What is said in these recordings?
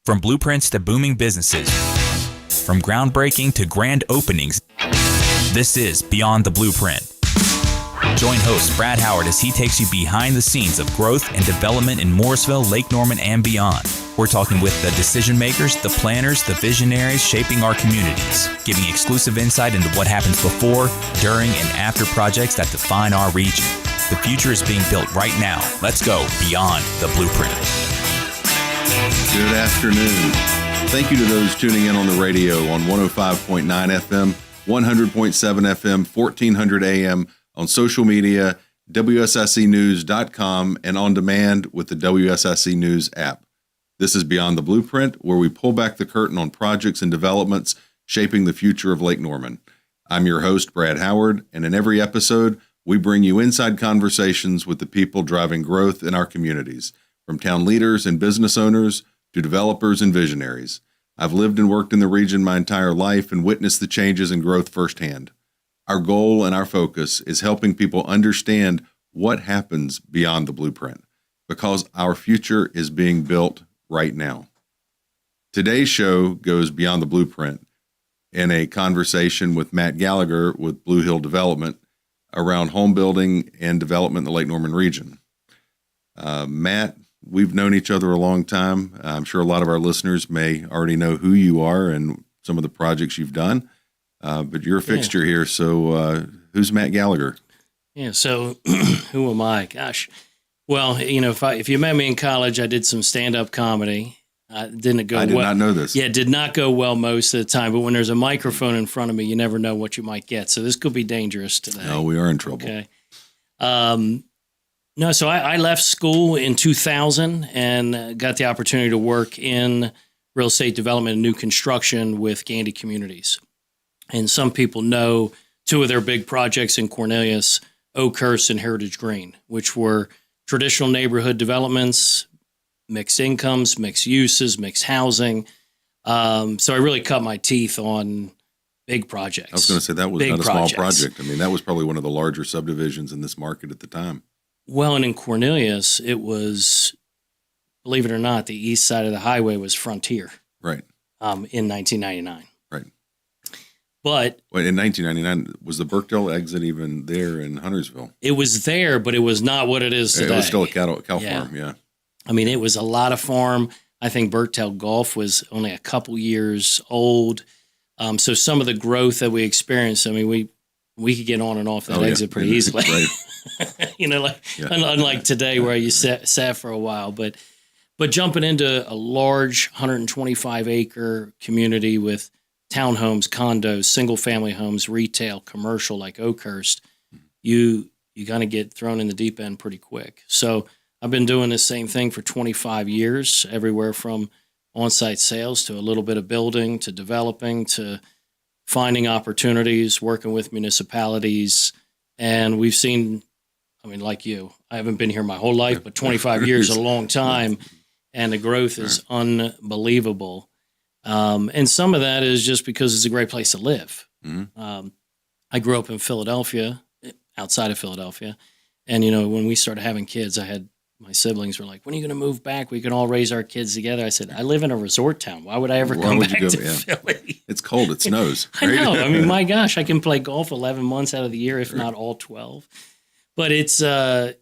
From blueprints to booming businesses, from groundbreaking to grand openings, this is Beyond the Blueprint. Join host Brad Howard as he takes you behind the scenes of growth and development in Mooresville, Lake Norman, and beyond. We're talking with the decision makers, the planners, the visionaries shaping our communities, giving exclusive insight into what happens before, during, and after projects that define our region. The future is being built right now. Let's go beyond the blueprint. Good afternoon. Thank you to those tuning in on the radio on 105.9 FM, 100.7 FM, 1400 AM, on social media, WSICnews.com, and on demand with the WSIC News app. This is Beyond the Blueprint, where we pull back the curtain on projects and developments shaping the future of Lake Norman. I'm your host, Brad Howard, and in every episode, we bring you inside conversations with the people driving growth in our communities, from town leaders and business owners to developers and visionaries. I've lived and worked in the region my entire life and witnessed the changes and growth firsthand. Our goal and our focus is helping people understand what happens beyond the blueprint, because our future is being built right now. Today's show goes beyond the blueprint in a conversation with Matt Gallagher with Blue Hill Development around home building and development in the Lake Norman region. Matt, we've known each other a long time. I'm sure a lot of our listeners may already know who you are and some of the projects you've done, but you're a fixture here. So who's Matt Gallagher? Yeah, so who am I? Gosh. Well, you know, if you met me in college, I did some stand-up comedy. Didn't go well. I did not know this. Yeah, it did not go well most of the time, but when there's a microphone in front of me, you never know what you might get. So this could be dangerous today. No, we are in trouble. Okay. No, so I left school in 2000 and got the opportunity to work in real estate development and new construction with Gandy Communities. And some people know two of their big projects in Cornelius, Oakhurst and Heritage Green, which were traditional neighborhood developments, mixed incomes, mixed uses, mixed housing. So I really cut my teeth on big projects. I was going to say that was not a small project. I mean, that was probably one of the larger subdivisions in this market at the time. Well, and in Cornelius, it was, believe it or not, the east side of the highway was Frontier. Right. In 1999. Right. But in 1999, was the Burkdale exit even there in Huntersville? It was there, but it was not what it is today. It was still a cow farm, yeah. I mean, it was a lot of farm. I think Burkdale Golf was only a couple years old. So some of the growth that we experienced, I mean, we could get on and off that exit pretty easily. Right. You know, unlike today where you sat for a while. But jumping into a large 125-acre community with townhomes, condos, single-family homes, retail, commercial like Oakhurst, you kind of get thrown in the deep end pretty quick. So I've been doing the same thing for 25 years, everywhere from on-site sales to a little bit of building to developing to finding opportunities, working with municipalities. And we've seen, I mean, like you, I haven't been here my whole life, but 25 years is a long time, and the growth is unbelievable. And some of that is just because it's a great place to live. Mm-hmm. I grew up in Philadelphia, outside of Philadelphia. And, you know, when we started having kids, my siblings were like, when are you going to move back? We can all raise our kids together. I said, I live in a resort town. Why would I ever come back to Philly? It's cold. It snows. Right? I know. I mean, my gosh, I can play golf 11 months out of the year, if not all 12. But it's a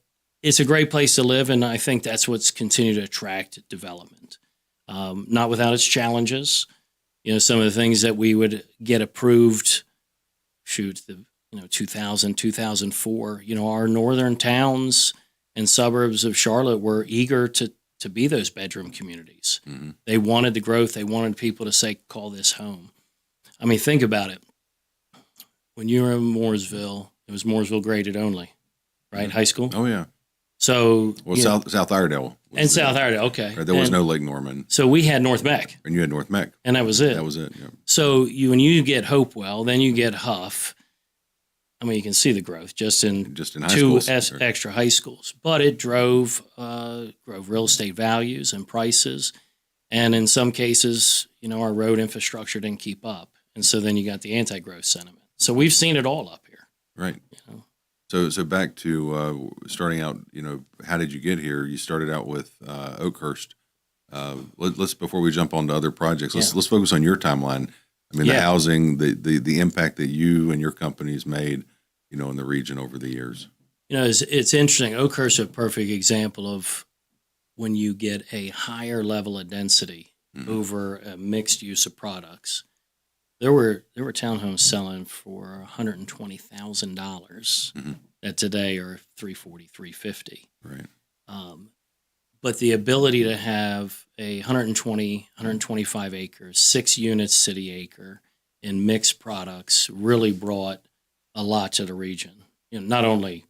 great place to live, and I think that's what's continued to attract development. Not without its challenges. You know, some of the things that we would get approved, 2000, 2004, you know, our northern towns and suburbs of Charlotte were eager to be those bedroom communities. Mm-hmm. They wanted the growth. They wanted people to say, call this home. I mean, think about it. When you were in Mooresville, it was Mooresville graded only, right? Mm-hmm. High school? Oh, yeah. So, South Iredale. South Iredale, okay. Right, there was no Lake Norman. So we had North Meck. And you had North Meck. And that was it. That was it, yeah. So when you get Hopewell, then you get Huff. I mean, you can see the growth just in two extra high schools. But it drove real estate values and prices. And in some cases, you know, our road infrastructure didn't keep up. And so then you got the anti-growth sentiment. So we've seen it all up here. Right. You know? So back to starting out, you know, how did you get here? You started out with Oakhurst let's before we jump on to other projects, let's focus on your timeline. I mean, the housing, the impact that you and your company's made, in the region over the years. It's interesting. Oakhurst is a perfect example of when you get a higher level of density over a mixed use of products. There were townhomes selling for $120,000 that today are $340,000, $350,000. Right. But the ability to have a 125 acres, 6 units city acre in mixed products really brought a lot to the region. Not only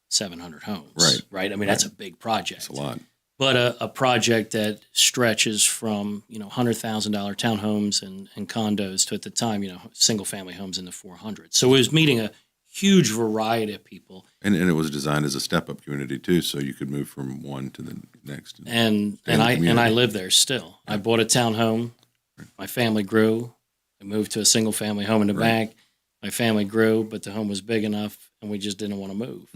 700 homes, right? I mean, that's a big project. That's a lot. But a project that stretches from, $100,000 townhomes and condos to, at the time, single family homes in the 400s. So it was meeting a huge variety of people. And it was designed as a step-up community too, so you could move from one to the next. And I live there still. Yeah. I bought a townhome. My family grew. I moved to a single family home in the back. My family grew, but the home was big enough, and we just didn't want to move.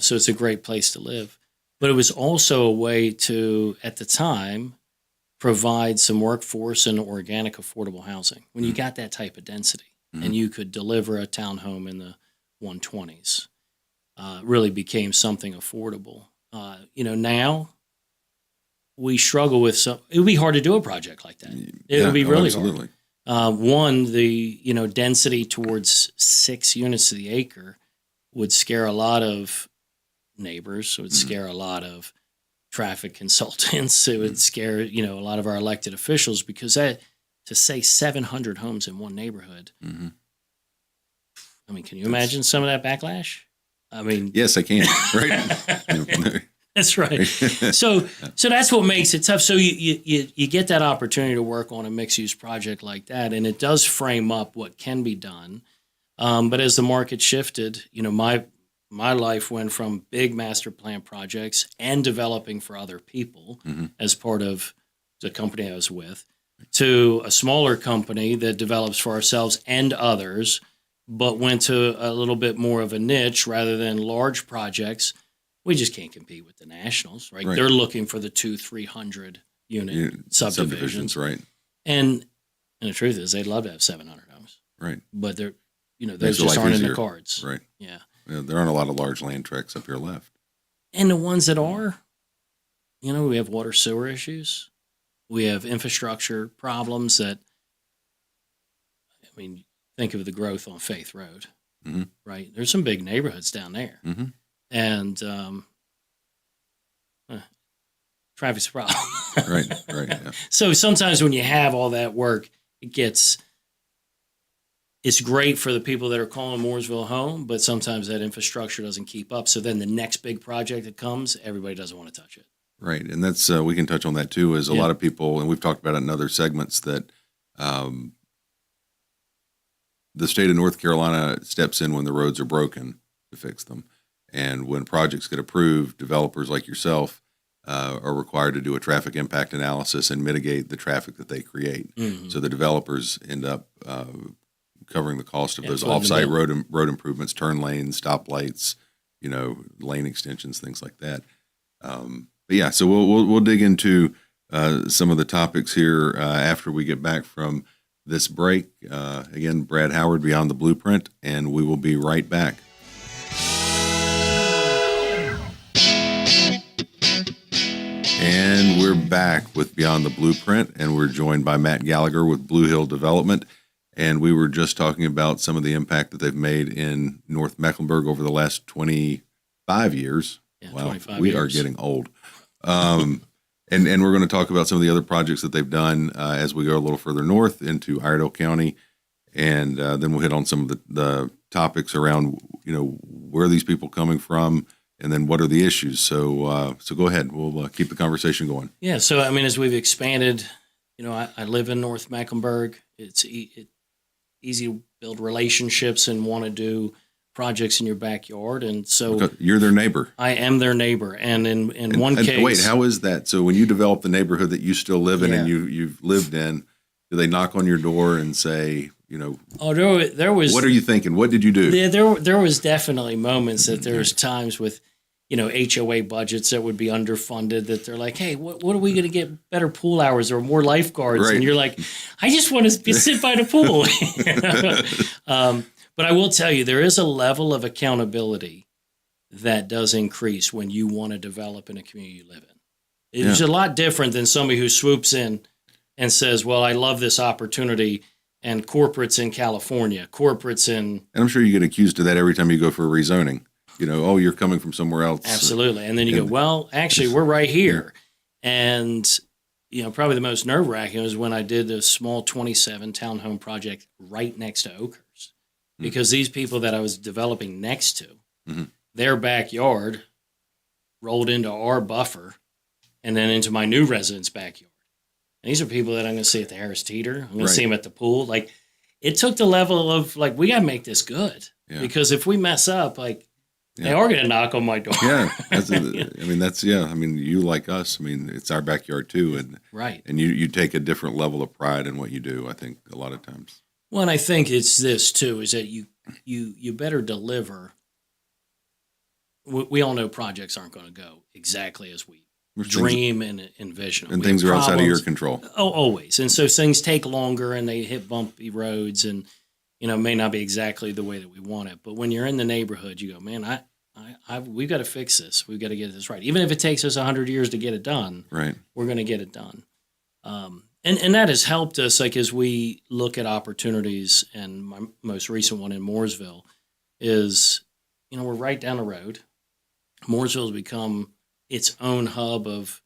So it's a great place to live. But it was also a way to, at the time, provide some workforce and organic affordable housing. When you got that type of density and you could deliver a townhome in the 120s, really became something affordable. Now we struggle with it would be hard to do a project like that. It would be really hard. One, the density towards 6 units to the acre would scare a lot of neighbors. It would scare a lot of traffic consultants. It would scare a lot of our elected officials, because to say 700 homes in one neighborhood. I mean, can you imagine some of that backlash? I mean, yes, I can. Right. That's right. So that's what makes it tough. So you get that opportunity to work on a mixed use project like that, and it does frame up what can be done. But as the market shifted, my life went from big master plan projects and developing for other people as part of the company I was with, to a smaller company that develops for ourselves and others, but went to a little bit more of a niche rather than large projects. We just can't compete with the nationals, right? They're looking for the 200-300 unit subdivisions, right? And the truth is, they'd love to have 700 homes, right? But they're, those just aren't in the cards, right? Yeah, there aren't a lot of large land tracts up here left. And the ones that are, we have water sewer issues, we have infrastructure problems that, think of the growth on Faith Road, right? There's some big neighborhoods down there. And traffic's a problem. Right. Yeah. So sometimes when you have all that work, it's great for the people that are calling Mooresville home, but sometimes that infrastructure doesn't keep up. So then the next big project that comes, everybody doesn't want to touch it. Right. And that's, we can touch on that too, is a lot of people, and we've talked about it in other segments, that the state of North Carolina steps in when the roads are broken to fix them. And when projects get approved, developers like yourself are required to do a traffic impact analysis and mitigate the traffic that they create. So the developers end up covering the cost of those off-site road improvements, turn lanes, stoplights, lane extensions, things like that. But yeah, so we'll dig into some of the topics here after we get back from this break. Again, Brad Howard, Beyond the Blueprint, and we will be right back. And we're back with Beyond the Blueprint, and we're joined by Matt Gallagher with Blue Hill Development. And we were just talking about some of the impact that they've made in North Mecklenburg over the last 25 years. Yeah, wow, 25 we years. are getting old. And we're going to talk about some of the other projects that they've done as we go a little further north into Iredell County. And then we'll hit on some of the topics around, where are these people coming from? And then what are the issues? So go ahead. We'll keep the conversation going. Yeah. So, as we've expanded, I live in North Mecklenburg. It's easy to build relationships and want to do projects in your backyard. And so because you're their neighbor. I am their neighbor. And in one case. Wait, how is that? So when you develop the neighborhood that you still live in and you've lived in, do they knock on your door and say, oh, there was. What are you thinking? What did you do? There was definitely moments that there's times with, HOA budgets that would be underfunded, that they're like, hey, what are we going to get better pool hours or more lifeguards? Right. And you're like, I just want to sit by the pool. But I will tell you, there is a level of accountability that does increase when you want to develop in a community you live in. It's a lot different than somebody who swoops in and says, well, I love this opportunity, and corporates in California, corporates in... And I'm sure you get accused of that every time you go for a rezoning. Oh, you're coming from somewhere else. Absolutely. And then you go, well, actually, we're right here. And, probably the most nerve-wracking was when I did a small 27 townhome project right next to Oakhurst. Because these people that I was developing next to, their backyard rolled into our buffer and then into my new resident's backyard. And these are people that I'm going to see at the Harris Teeter. I'm going to see them at the pool. Like, it took the level of, like, we got to make this good. Yeah. Because if we mess up, like, they are going to knock on my door. Yeah. You like us. It's our backyard too. And right. And you take a different level of pride in what you do, I think, a lot of times. Well, and I think it's this too, is that you better deliver. We all know projects aren't going to go exactly as we dream and envision. And things are outside of your control. Oh, always. And so things take longer and they hit bumpy roads and, may not be exactly the way that we want it. But when you're in the neighborhood, you go, man, we've got to fix this. We've got to get this right. Even if it takes us 100 years to get it done, right, we're going to get it done. And that has helped us, like, as we look at opportunities. And my most recent one in Mooresville is, we're right down the road. Mooresville has become its own hub of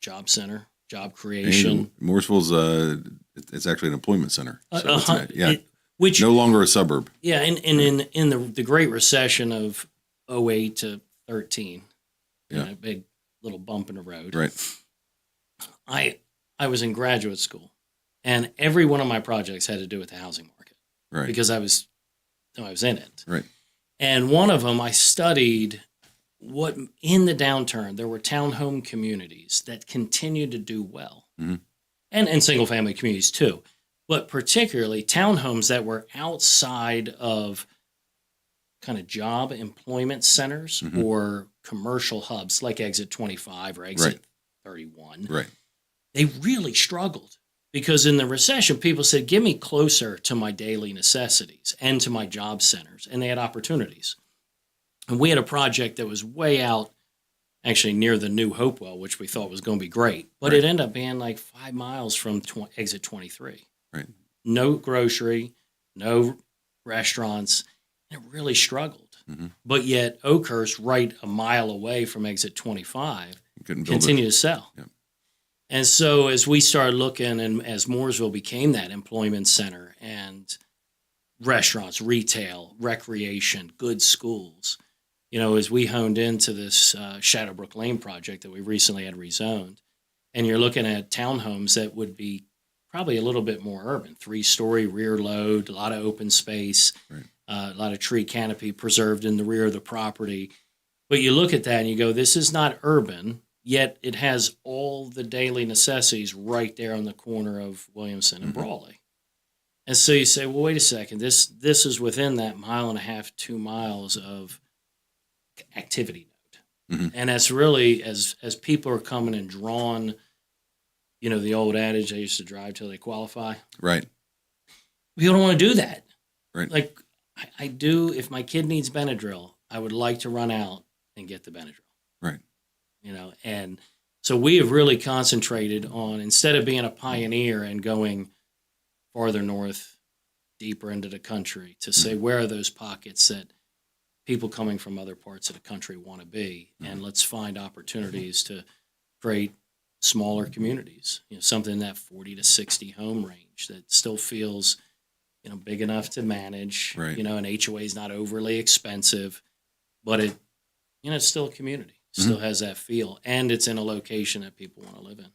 job center, job creation. And Mooresville's it's actually an employment center. So which no longer a suburb. Yeah, and in the Great Recession of 2008 to 13, a big little bump in the road. Right. I was in graduate school, and every one of my projects had to do with the housing market. Right. Because I was in it. Right. And one of them, I studied what in the downturn there were townhome communities that continued to do well, and single family communities too, but particularly townhomes that were outside of kind of job employment centers or commercial hubs like Exit 25 or Exit 31. Right. They really struggled because in the recession, people said, "Give me closer to my daily necessities and to my job centers," and they had opportunities. And we had a project that was way out, actually near the new Hopewell, which we thought was going to be great. But it ended up being like 5 miles from Exit 23. Right. No grocery, no restaurants. And it really struggled. But yet Oakhurst, right a mile away from Exit 25, continued to sell. Yep. And so as we started looking, and as Mooresville became that employment center and restaurants, retail, recreation, good schools, as we honed into this Shadowbrook Lane project that we recently had rezoned, and you're looking at townhomes that would be probably a little bit more urban, 3-story rear load, a lot of open space, a lot of tree canopy preserved in the rear of the property. But you look at that and you go, this is not urban, yet it has all the daily necessities right there on the corner of Williamson and Brawley. And so you say, well, wait a second, this is within that 1.5 to 2 miles of activity node. And that's really, as people are coming and drawn, the old adage, they used to drive till they qualify. Right. We don't want to do that. Right. Like I do, if my kid needs Benadryl, I would like to run out and get the Benadryl. Right. And so we have really concentrated on, instead of being a pioneer and going farther north, deeper into the country, to say, where are those pockets that people coming from other parts of the country want to be? And let's find opportunities to create smaller communities, something in that 40 to 60 home range that still feels, big enough to manage, right. An HOA is not overly expensive, but it's still a community. It still has that feel, and it's in a location that people want to live in.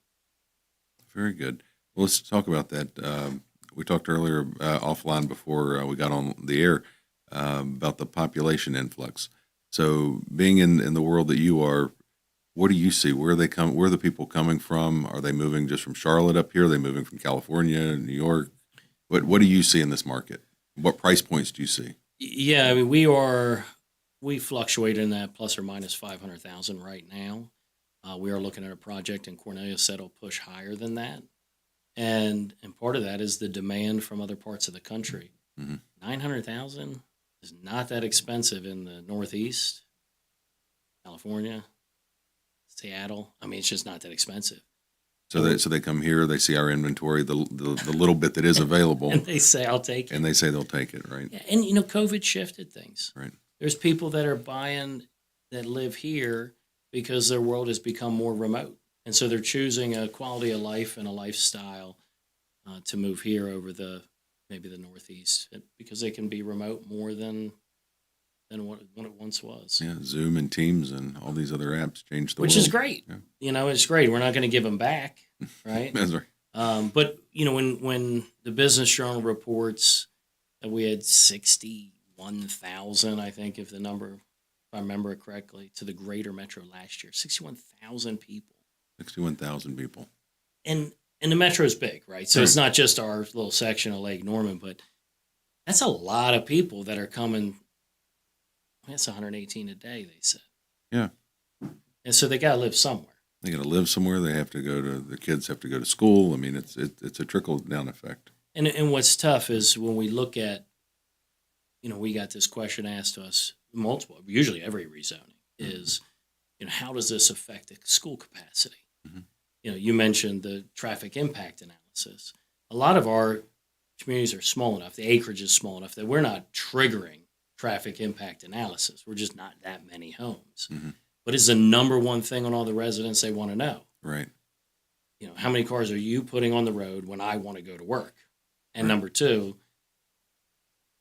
Very good. Well, let's talk about that. We talked earlier offline before we got on the air about the population influx. So being in the world that you are, what do you see? Where are they come? Where are the people coming from? Are they moving just from Charlotte up here? Are they moving from California, New York? What do you see in this market? What price points do you see? Yeah, I mean, we're we fluctuate in that plus or minus 500,000 right now. We are looking at a project, and Cornelia said it'll push higher than that. And part of that is the demand from other parts of the country. 900,000 is not that expensive in the Northeast, California, Seattle. I mean, it's just not that expensive. So they come here, they see our inventory, the little bit that is available, And they say, I'll take it. and they say they'll take it, right? Yeah, and COVID shifted things. Right. There's people that are buying that live here because their world has become more remote. And so they're choosing a quality of life and a lifestyle to move here over maybe the Northeast, because they can be remote more than what it once was. Yeah, Zoom and Teams and all these other apps changed the world. Which is great. Yeah. It's great. We're not going to give them back, right? That's right. But when the Business Journal reports that we had 61,000, I think, if I remember it correctly, to the greater metro last year, 61,000 people. 61,000 people. And the metro is big, right? So It's not just our little section of Lake Norman, but that's a lot of people that are coming. That's 118 a day, they said. Yeah. And so they got to live somewhere. They got to live somewhere. The kids have to go to school. I mean, it's a trickle down effect. And what's tough is when we look at, we got this question asked to us usually every rezoning is, how does this affect the school capacity? You mentioned the traffic impact analysis. A lot of our communities are small enough, the acreage is small enough that we're not triggering traffic impact analysis. We're just not that many homes. But it's the number one thing on all the residents they want to know. Right. How many cars are you putting on the road when I want to go to work? And number two,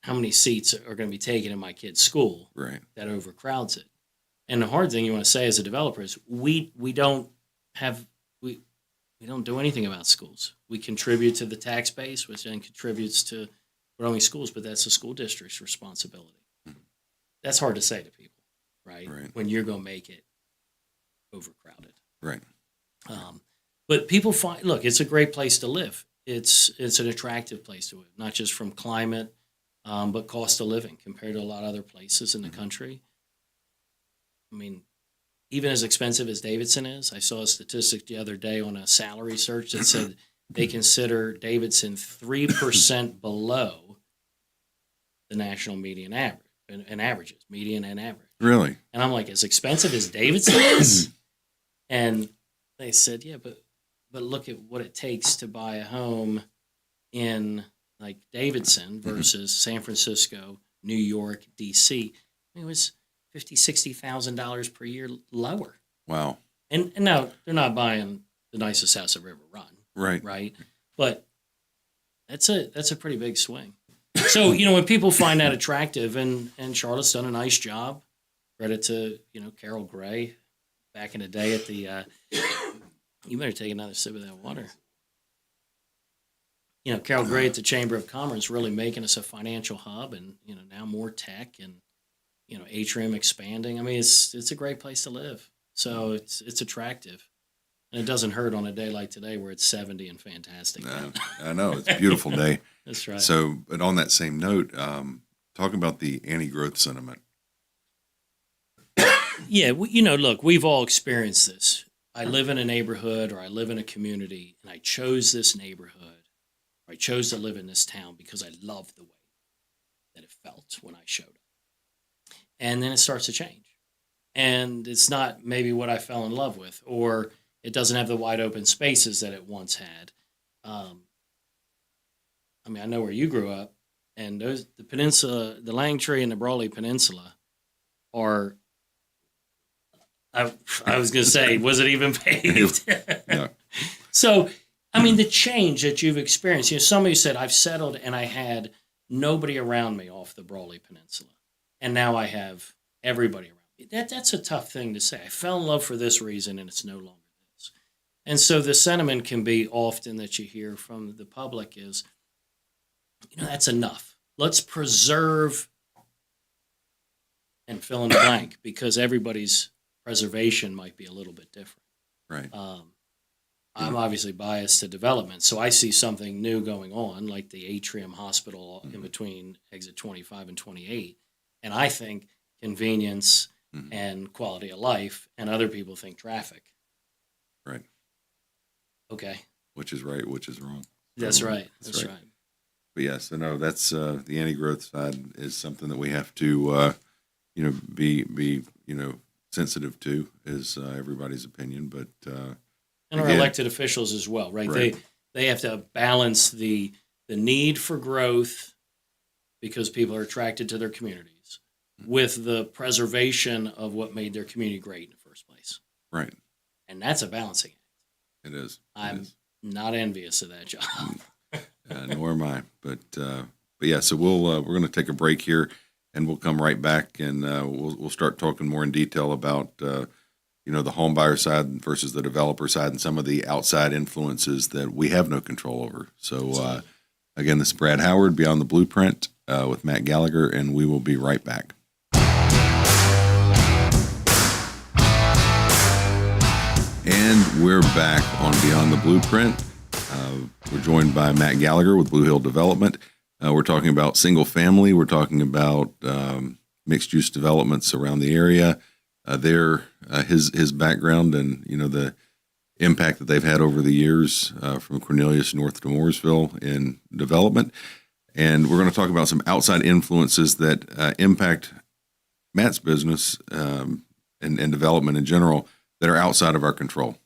how many seats are going to be taken in my kid's school that overcrowds it? And the hard thing you want to say as a developer is we don't do anything about schools. We contribute to the tax base, which then contributes to growing schools, but that's the school district's responsibility. That's hard to say to people, right? When you're going to make it overcrowded. Right. But people look, it's a great place to live. It's an attractive place to live, not just from climate, but cost of living compared to a lot of other places in the country. I mean, even as expensive as Davidson is, I saw a statistic the other day on a salary search that said they consider Davidson 3% below the national median average and averages, median and average. Really? And I'm like, as expensive as Davidson is? And they said, yeah, but look at what it takes to buy a home in like Davidson versus San Francisco, New York, D.C. I mean, it was $50,000-$60,000 per year lower. Wow. And now they're not buying the nicest house I've ever run. Right. But that's a pretty big swing. So, when people find that attractive, and Charlotte's done a nice job, credit to, Carol Gray back in the day at the, you better take another sip of that water. Carol Gray at the Chamber of Commerce really making us a financial hub, and, now more tech and, Atrium expanding. I mean, it's a great place to live. So it's attractive. And it doesn't hurt on a day like today where it's 70 and fantastic. I know. It's a beautiful day. That's right. So, but on that same note, talking about the anti-growth sentiment. Yeah, look, we've all experienced this. I live in a neighborhood or I live in a community, and I chose this neighborhood, or I chose to live in this town because I loved the way that it felt when I showed up. And then it starts to change. And it's not maybe what I fell in love with, or it doesn't have the wide open spaces that it once had. I know where you grew up, and the peninsula, the Langtree and the Brawley Peninsula are, I was going to say, was it even paved? No. So, the change that you've experienced, somebody said, I've settled and I had nobody around me off the Brawley Peninsula. And now I have everybody around me. That's a tough thing to say. I fell in love for this reason, and it's no longer this. And so the sentiment can be often that you hear from the public is, that's enough. Let's preserve and fill in the blank, because everybody's preservation might be a little bit different. Right. I'm obviously biased to development, so I see something new going on, like the Atrium Hospital in between exit 25 and 28. And I think convenience, Mhm. and quality of life, and other people think traffic. Right. Okay, Which is right, which is wrong. that's So, right. That's right. But yeah, so no, that's the anti-growth side is something that we have to be sensitive to, is everybody's opinion. But And our again, elected officials as well, right? right, They have to balance the need for growth because people are attracted to their communities with the preservation of what made their community great in the first place. right, And that's a balancing act. it is. I'm not envious of that job. Nor am I. But yeah, so we're going to take a break here, and we'll come right back, and we'll start talking more in detail about the home buyer side versus the developer side, and some of the outside influences that we have no control over. So again, this is Brad Howard, Beyond the Blueprint, with Matt Gallagher, and we will be right back. And we're back on Beyond the Blueprint. We're joined by Matt Gallagher with Blue Hill Development. We're talking about single family. We're talking about mixed use developments around the area. His background and the impact that they've had over the years from Cornelius north to Mooresville in development. And we're going to talk about some outside influences that impact Matt's business and development in general that are outside of our control.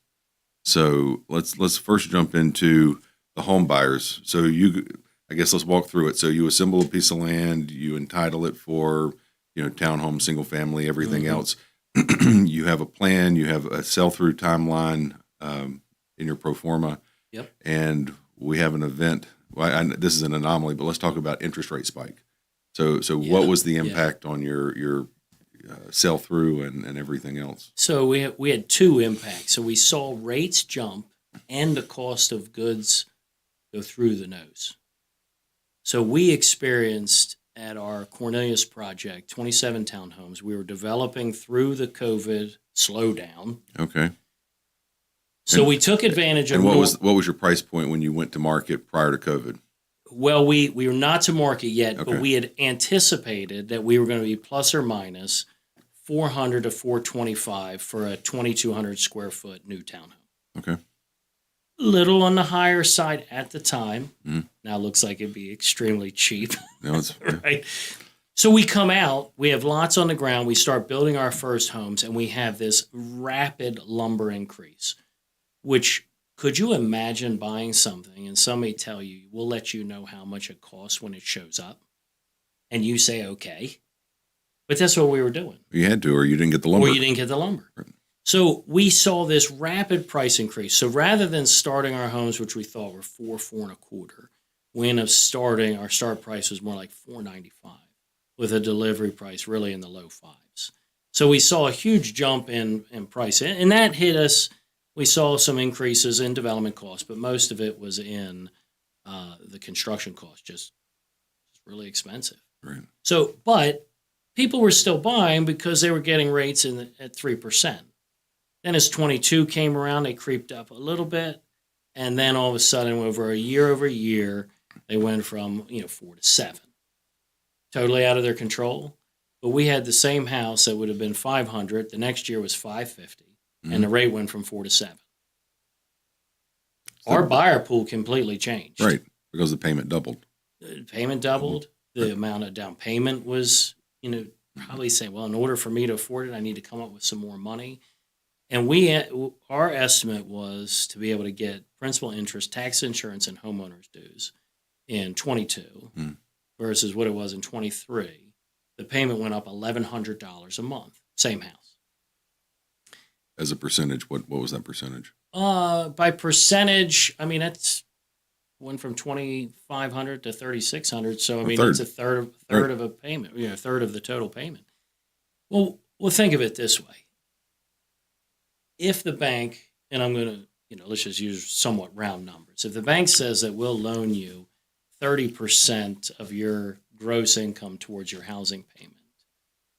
So let's first jump into the home buyers. So I guess let's walk through it. So you assemble a piece of land, you entitle it for townhome, single family, everything else. You have a plan, you have a sell-through timeline in your pro forma. Yep. And we have an event. Well, this is an anomaly, but let's talk about interest rate spike. So what was the impact on your sell-through and everything else? So we had two impacts. So we saw rates jump and the cost of goods go through the nose. So we experienced at our Cornelius project 27 townhomes. We were developing through the COVID slowdown. Okay. So we took advantage of. And what was your price point when you went to market prior to COVID? Well, we were not to market yet, Okay. but we had anticipated that we were going to be plus or minus 400 to 425 for a 2,200 square foot new townhome. Okay. Little on the higher side at the time. Mm. Now it looks like it'd be extremely cheap, No, it's right? So we come out, we have lots on the ground, we start building our first homes, and we have this rapid lumber increase, which could you imagine buying something and somebody tell you, we'll let you know how much it costs when it shows up, and you say, okay. But that's what we were doing. You had to, or you didn't get the lumber. Or you didn't get the lumber. Right. So we saw this rapid price increase. So rather than starting our homes, which we thought were four and a quarter, we ended up starting, our start price was more like $495 with a delivery price really in the low fives. So we saw a huge jump in price, and that hit us. We saw some increases in development costs, but most of it was in the construction cost, just really expensive. Right. So, but people were still buying because they were getting rates at 3%. Then as 22 came around, they creeped up a little bit. And then all of a sudden, over a year, they went from 4 to 7. Totally out of their control. But we had the same house that would have been 500. The next year was 550. Mm-hmm. And the rate went from 4 to 7. So, our buyer pool completely changed. Right, because the payment doubled. The payment doubled. The amount of down payment was, probably saying, well, in order for me to afford it, I need to come up with some more money. And our estimate was to be able to get principal, interest, tax, insurance, and homeowners dues in 22 versus what it was in 23. The payment went up $1,100 a month. Same house. As a percentage, what was that percentage? By percentage, that's went from 2,500 to 3,600. So it's a third of a payment. A third of the total payment. Well, think of it this way. If the bank, and I'm going to, let's just use somewhat round numbers. If the bank says that we'll loan you 30% of your gross income towards your housing payment,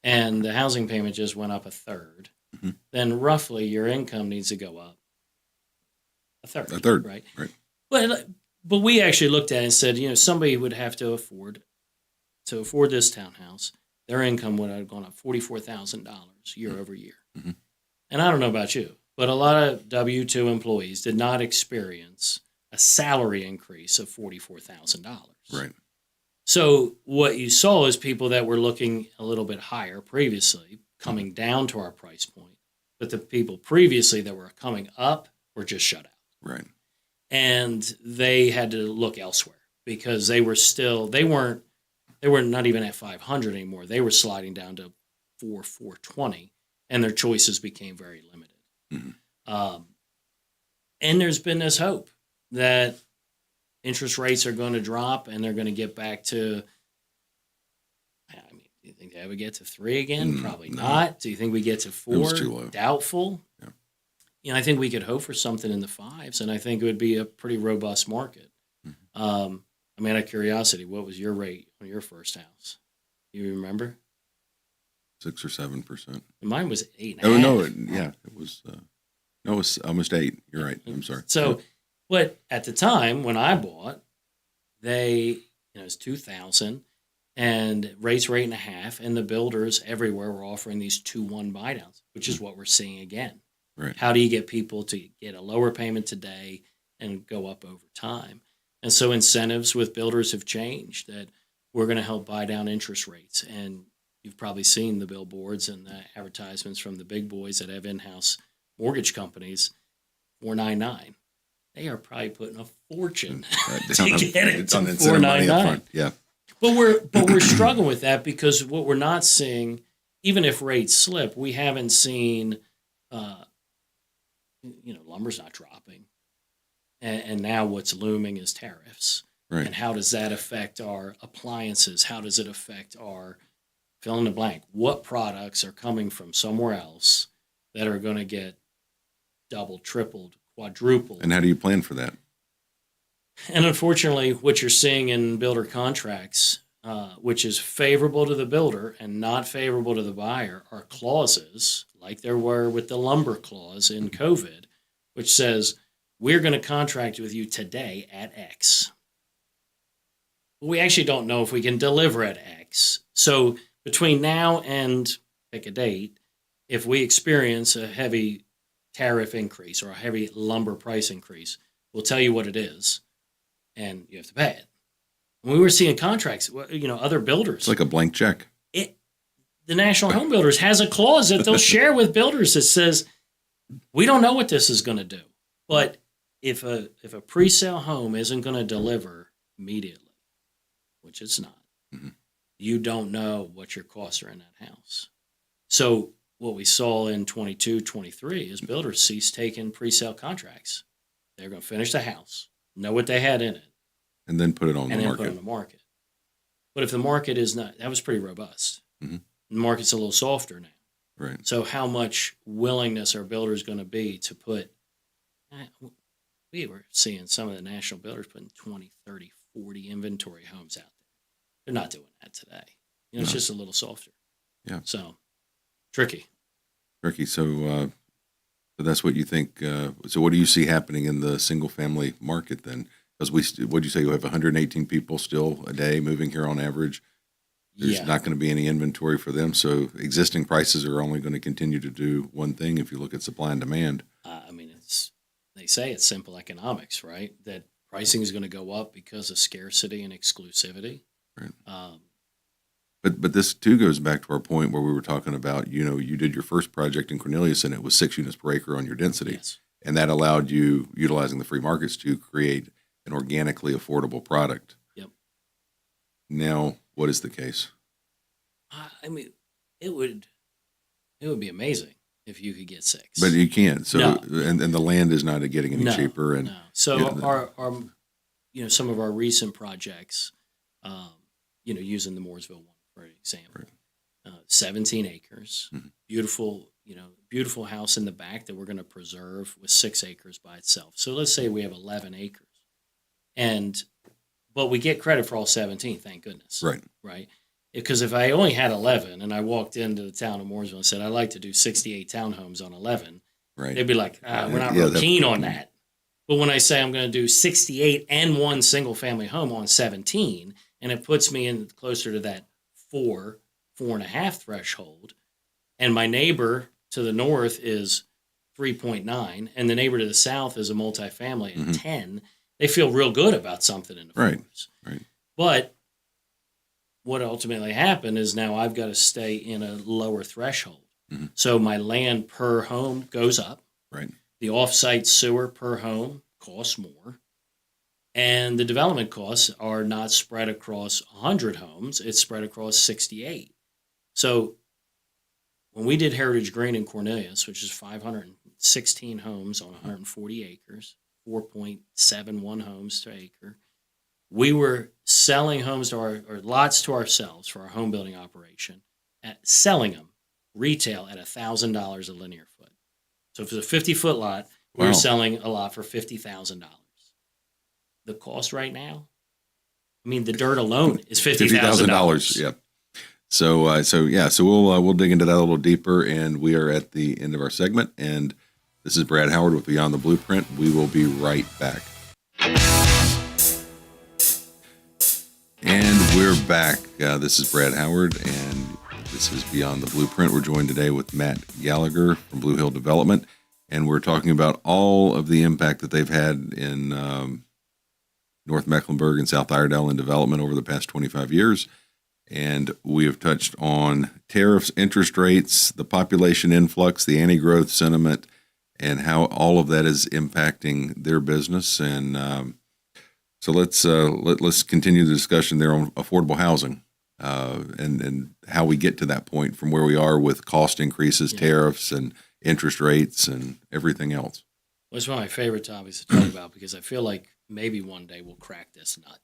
and the housing payment just went up a third, then roughly your income needs to go up a third. Right? But we actually looked at it and said, somebody would have to afford this townhouse. their income would have gone up $44,000 year over year. Mm-hmm. And I don't know about you, but a lot of W-2 employees did not experience a salary increase of $44,000. Right. So what you saw is people that were looking a little bit higher previously coming down to our price point, but the people previously that were coming up were just shut out. Right. And they had to look elsewhere because they weren't not even at 500 anymore. They were sliding down to 420, and their choices became very limited. Mm-hmm. And there's been this hope that interest rates are going to drop and they're going to get back to, I mean, do you think they ever get to 3 again? Probably no. not. Do you think we get to 4? It was too low. Doubtful. Yeah. You know, I think we could hope for something in the 5s, and I think it would be a pretty robust market. Mm-hmm. I mean, out of curiosity, what was your rate on your first house? You remember? 6 or 7%. Mine was 8.5. Oh no! It was. No, it was almost 8. You're right. I'm sorry. So, but at the time when I bought, it was 2000, and rates were 8.5, and the builders everywhere were offering these 2-1 buy downs, which is what we're seeing again. Right. How do you get people to get a lower payment today and go up over time? And so incentives with builders have changed, that we're going to help buy down interest rates. And you've probably seen the billboards and the advertisements from the big boys that have in-house mortgage companies, 499. They are probably putting a fortune to get it to 499. Yeah. But we're struggling with that because what we're not seeing, even if rates slip, we haven't seen, lumber's not dropping. And now what's looming is tariffs. Right. And how does that affect our appliances? How does it affect our fill in the blank? What products are coming from somewhere else that are going to get doubled, tripled, quadrupled? And how do you plan for that? And unfortunately, what you're seeing in builder contracts, which is favorable to the builder and not favorable to the buyer, are clauses like there were with the lumber clause in COVID, which says, we're going to contract with you today at X. But we actually don't know if we can deliver at X. So between now and pick a date, if we experience a heavy tariff increase or a heavy lumber price increase, we'll tell you what it is, and you have to pay it. When we were seeing contracts, other builders. It's like a blank check. The National Home Builders has a clause that they'll share with builders that says, we don't know what this is going to do. But if a pre-sale home isn't going to deliver immediately, which it's not, you don't know what your costs are in that house. So what we saw in 22, 23 is builders ceased taking pre-sale contracts. They're going to finish the house, know what they had in it, and then put it on and the then market. put it on the market. But if the market is not, that was pretty robust. Mm-hmm. The market's a little softer now. Right. So how much willingness are builders going to be to put, we were seeing some of the national builders putting 20, 30, 40 inventory homes out there. They're not doing that today. It's just a little softer. Yeah. So tricky. So that's what you think. So what do you see happening in the single family market then? Because what do you say? You have 118 people still a day moving here on average. There's not going to be any inventory for them. So existing prices are only going to continue to do one thing if you look at supply and demand. They say it's simple economics, right? That pricing is going to go up because of scarcity and exclusivity. Right. But this too goes back to our point where we were talking about, you did your first project in Cornelius and it was 6 units per acre on your density. Yes. And that allowed you, utilizing the free markets, to create an organically affordable product. Yep. Now, what is the case? It would be amazing if you could get 6. But you can't. So, No. and the land is not getting any cheaper. And no. So our some of our recent projects, using the Mooresville one for example, Right. 17 acres, Mhm. beautiful house in the back that we're going to preserve with 6 acres by itself. So let's say we have 11 acres, but we get credit for all 17. Thank goodness. Right. Because if I only had 11 and I walked into the town of Mooresville and said, I'd like to do 68 townhomes on 11, right. they'd be like, we're not real keen on that. But when I say I'm going to do 68 and one single family home on 17, and it puts me in closer to that 4, 4.5 threshold, and my neighbor to the north is 3.9, and the neighbor to the south is a multifamily at 10, they feel real good about something in the fours. Right. But what ultimately happened is now I've got to stay in a lower threshold. So my land per home goes up. Right. The off-site sewer per home costs more. And the development costs are not spread across 100 homes. It's spread across 68. So when we did Heritage Green in Cornelius, which is 516 homes on 140 acres, 4.71 homes to acre, we were selling homes to or lots to ourselves for our home building operation, selling them retail at $1,000 a linear foot. So if it's a 50-foot lot, we were selling a lot for $50,000. The cost right now, I mean, the dirt alone is $50,000. Yeah. So we'll dig into that a little deeper, and we are at the end of our segment. And this is Brad Howard with Beyond the Blueprint. We will be right back. And we're back. This is Brad Howard, and this is Beyond the Blueprint. We're joined today with Matt Gallagher from Blue Hill Development, and we're talking about all of the impact that they've had in North Mecklenburg and South Iredell in development over the past 25 years. And we have touched on tariffs, interest rates, the population influx, the anti-growth sentiment, and how all of that is impacting their business. And so let's continue the discussion there on affordable housing and how we get to that point from where we are with cost increases, tariffs, and interest rates, and everything else. Well, it's one of my favorite topics to talk about because I feel like maybe one day we'll crack this nut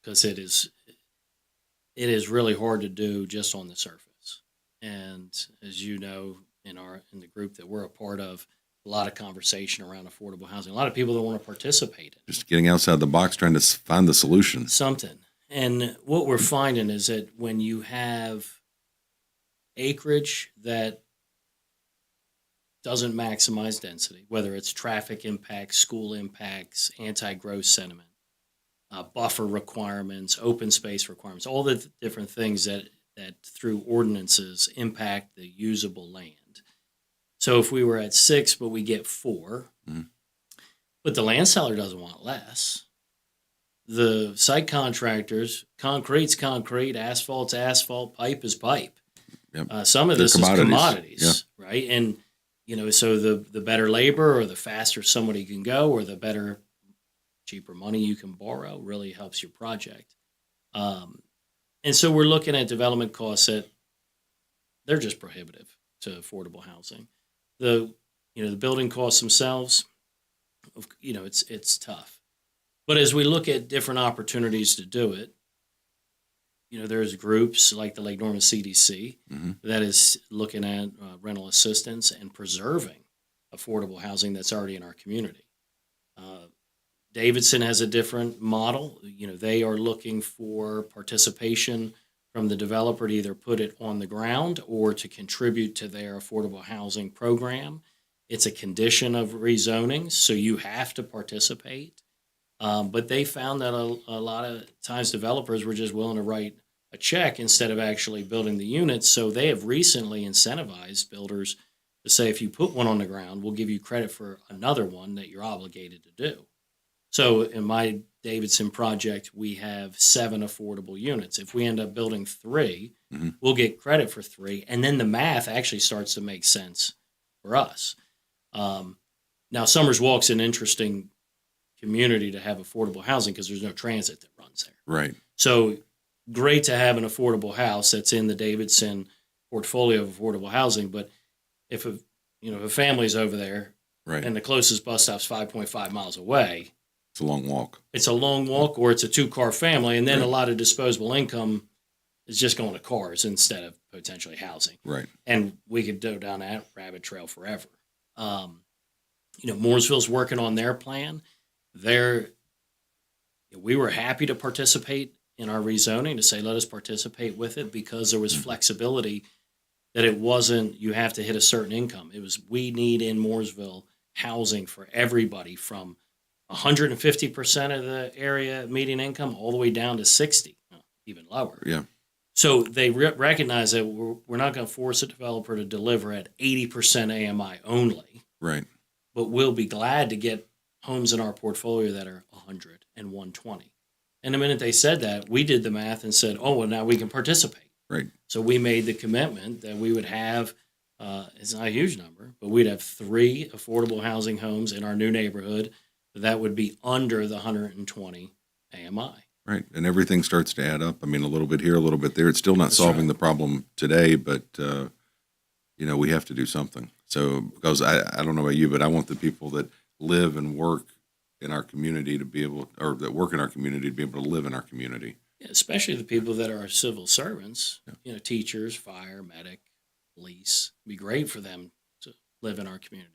because it is really hard to do just on the surface. And as you know, in the group that we're a part of, a lot of conversation around affordable housing. A lot of people don't want to participate in it. Just getting outside the box, trying to find the solution. Something. And what we're finding is that when you have acreage that doesn't maximize density, whether it's traffic impacts, school impacts, anti-growth sentiment, buffer requirements, open space requirements, all the different things that through ordinances impact the usable land. So if we were at 6, but we get 4, but the land seller doesn't want less. The site contractors, concrete's concrete, asphalt's asphalt, pipe is pipe. Yep. Some of this is commodities, right? And so the better labor or the faster somebody can go or the better, cheaper money you can borrow really helps your project. And so we're looking at development costs that they're just prohibitive to affordable housing. The building costs themselves, it's tough. But as we look at different opportunities to do it, there's groups like the Lake Norman CDC that is looking at rental assistance and preserving affordable housing that's already in our community. Davidson has a different model. They are looking for participation from the developer to either put it on the ground or to contribute to their affordable housing program. It's a condition of rezoning, so you have to participate. But they found that a lot of times developers were just willing to write a check instead of actually building the units. So they have recently incentivized builders to say, if you put one on the ground, we'll give you credit for another one that you're obligated to do. So in my Davidson project, we have 7 affordable units. If we end up building 3, we'll get credit for 3. And then the math actually starts to make sense for us. Now, Summers Walk's an interesting community to have affordable housing because there's no transit that runs there. Right. So great to have an affordable house that's in the Davidson portfolio of affordable housing. But if a family's over there and the closest bus stop's 5.5 miles away, it's a long walk. It's a long walk, or it's a 2-car family, and then a lot of disposable income is just going to cars instead of potentially housing. Right. And we could go down that rabbit trail forever. Mooresville's working on their plan. We were happy to participate in our rezoning to say, let us participate with it because there was flexibility that it wasn't, you have to hit a certain income. It was, we need in Mooresville housing for everybody from 150% of the area median income all the way down to 60, even lower. Yeah. So they recognize that we're not going to force a developer to deliver at 80% AMI only, Right. but we'll be glad to get homes in our portfolio that are 100 and 120. And the minute they said that, we did the math and said, oh, well, now we can participate. Right. So we made the commitment that we would have, it's not a huge number, but we'd have 3 affordable housing homes in our new neighborhood that would be under the 120 AMI. Right. And everything starts to add up. I mean, a little bit here, a little bit there. It's still not That's solving right. the problem today, but, we have to do something. So, because I don't know about you, but I want the people that live and work in our community to be able, or that work in our community to be able to live in our community. Yeah, especially the people that are civil servants, teachers, fire, medic, police. It'd be great for them to live in our community.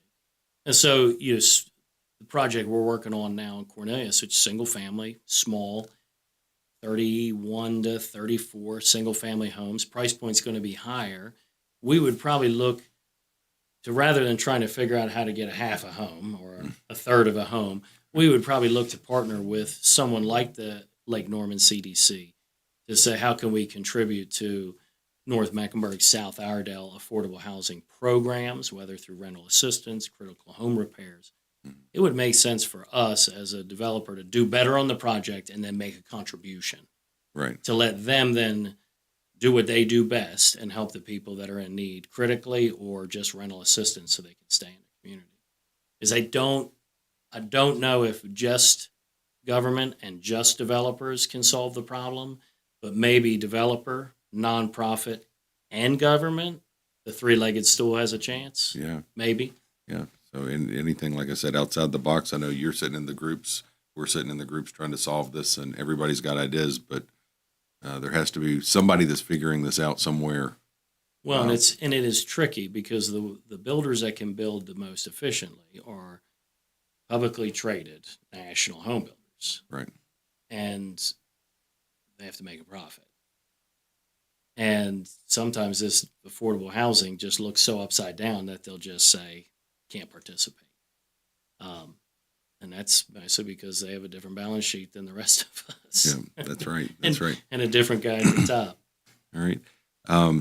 And so, the project we're working on now in Cornelius, it's single family, small, 31 to 34 single family homes. Price point's going to be higher. We would probably look to, rather than trying to figure out how to get a half a home or a third of a home, we would probably look to partner with someone like the Lake Norman CDC to say, how can we contribute to North Mecklenburg, South Iredell affordable housing programs, whether through rental assistance, critical home repairs. It would make sense for us as a developer to do better on the project and then make a contribution. Right. To let them then do what they do best and help the people that are in need critically or just rental assistance so they can stay in the community. Because I don't know if just government and just developers can solve the problem, but maybe developer, nonprofit, and government, the 3-legged stool has a chance. Yeah. Maybe. Yeah. So anything, like I said, outside the box, I know you're sitting in the groups, we're sitting in the groups trying to solve this, and everybody's got ideas, but there has to be somebody that's figuring this out somewhere. Well, and it is tricky because the builders that can build the most efficiently are publicly traded national home builders. Right. And they have to make a profit. And sometimes this affordable housing just looks so upside down that they'll just say, can't participate. And that's mostly because they have a different balance sheet than the rest of us. Yeah, that's right. That's right. And a different guy at the top. All right.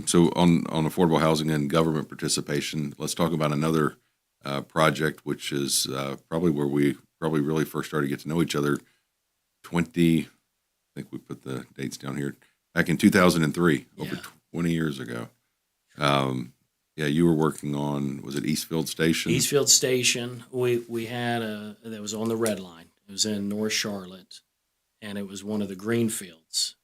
So on affordable housing and government participation, let's talk about another project, which is probably where we probably really first started to get to know each other. I think we put the dates down here, back in 2003, over 20 years ago. You were working on, was it Eastfield Station? Eastfield Station. We had that was on the Red Line. It was in North Charlotte, and it was one of the green fields.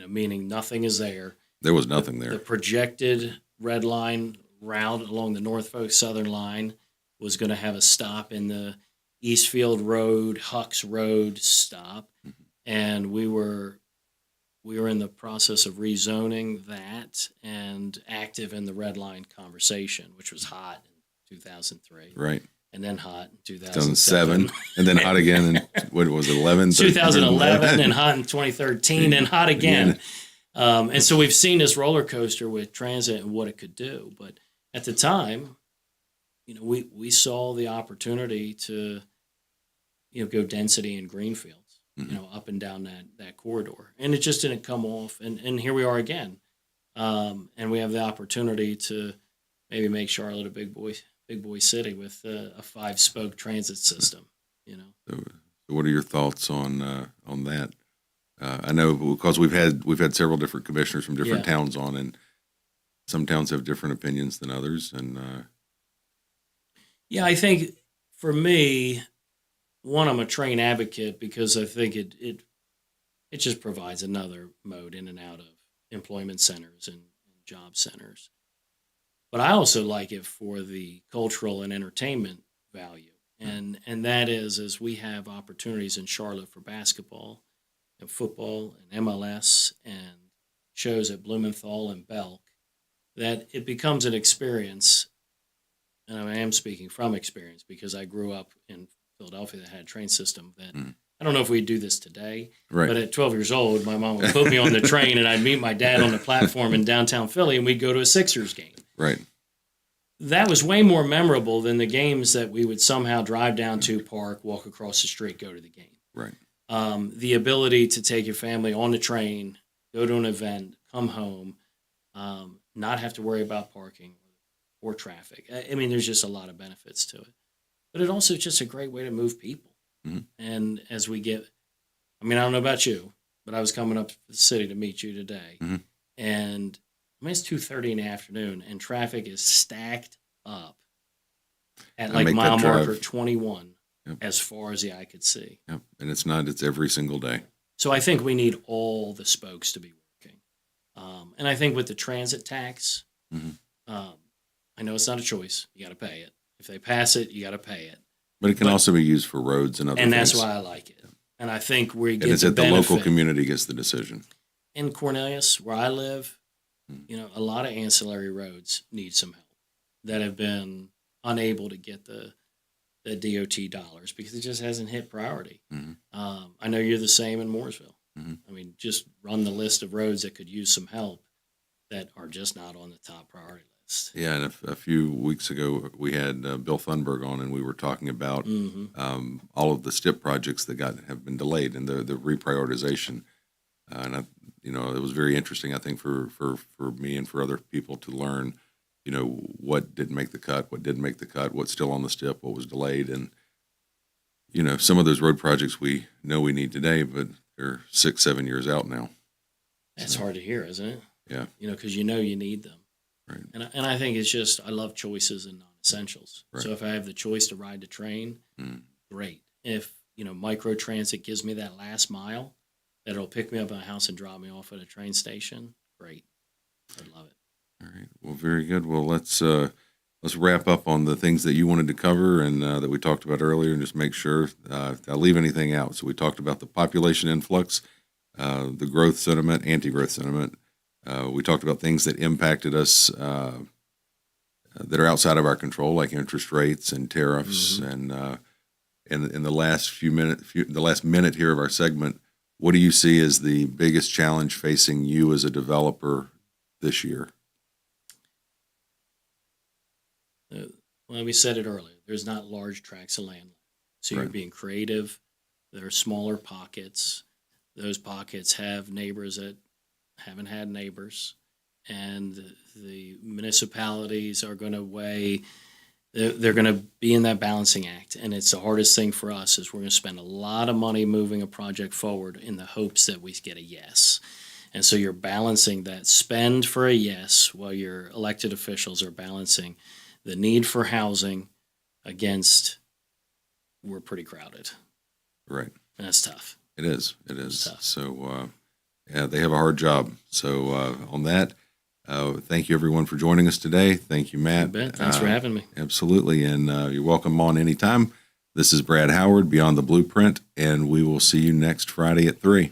Meaning nothing is there. There was nothing there. The projected Red Line route along the Norfolk Southern Line was going to have a stop in the Eastfield Road, Hucks Road stop, and we were in the process of rezoning that and active in the Red Line conversation, which was hot in 2003. Right. And then hot in 2007. And then hot again in, what was it, 11? 2011, and hot in 2013, and hot again. And so we've seen this roller coaster with transit and what it could do. But at the time, we saw the opportunity to, go density in greenfields. Up and down that corridor. And it just didn't come off. And here we are again. And we have the opportunity to maybe make Charlotte a big boy city with a 5-spoke transit system, So what are your thoughts on that? I know because we've had several different commissioners from different towns on, and some towns have different opinions than others. And I think for me, one, I'm a train advocate because I think it just provides another mode in and out of employment centers and job centers. But I also like it for the cultural and entertainment value. And that is, as we have opportunities in Charlotte for basketball and football and MLS and shows at Blumenthal and Belk, that it becomes an experience. And I am speaking from experience because I grew up in Philadelphia that had a train system that I don't know if we'd do this today, right. But at 12 years old, my mom would put me on the train and I'd meet my dad on the platform in downtown Philly and we'd go to a Sixers game. Right. That was way more memorable than the games that we would somehow drive down to park, walk across the street, go to the game. Right. The ability to take your family on the train, go to an event, come home, not have to worry about parking or traffic. I mean, there's just a lot of benefits to it. But it also is just a great way to move people. Mm-hmm. And as we get, I mean, I don't know about you, but I was coming up to the city to meet you today. Mm-hmm. And I mean, it's 2:30 in the afternoon, and traffic is stacked up at like mile marker 21 as far as the eye could see. Yep. And it's every single day. So I think we need all the spokes to be working. And I think with the transit tax, I know it's not a choice. You got to pay it. If they pass it, you got to pay it. But it can also be used for roads and other things. And that's why I like it. And I think we get and it's the at the local community gets the decision. In Cornelius, where I live, you know, a lot of ancillary roads need some help that have been unable to get the DOT dollars because it just hasn't hit priority. I know you're the same in Mooresville. I mean, just run the list of roads that could use some help that are just not on the top priority list. Yeah, and a few weeks ago we had Bill Thunberg on, and we were talking about all of the STIP projects that have been delayed and the reprioritization. And it was very interesting, I think, for me and for other people to learn, you know, what didn't make the cut, what didn't make the cut, what's still on the STIP, what was delayed, and you know, some of those road projects we know we need today, but they're 6-7 years out now. That's hard to hear, isn't it? Yeah. You know, because you know you need them. Right. And I think it's just, I love choices and non-essentials. Right. So if I have the choice to ride the train, great. If, you know, micro transit gives me that last mile, that it'll pick me up at my house and drop me off at a train station, great. I'd love it. All right. Well, very good. Well, let's wrap up on the things that you wanted to cover and that we talked about earlier, and just make sure if I leave anything out. So we talked about the population influx, the growth sentiment, anti-growth sentiment. We talked about things that impacted us that are outside of our control, like interest rates and tariffs. And in the last minute here of our segment, what do you see as the biggest challenge facing you as a developer this year? Well, we said it earlier. There's not large tracts of land. So you're being creative. There are smaller pockets. Those pockets have neighbors that haven't had neighbors. And the municipalities are going to weigh, they're going to be in that balancing act. And it's the hardest thing for us is we're going to spend a lot of money moving a project forward in the hopes that we get a yes. And so you're balancing that spend for a yes while your elected officials are balancing the need for housing against we're pretty crowded. Right. And that's tough. It is. It is. Tough. So, they have a hard job. So on that, thank you, everyone, for joining us today. Thank you, Matt. You bet. Thanks for having me. Absolutely. And you're welcome on anytime. This is Brad Howard, Beyond the Blueprint, and we will see you next Friday at 3.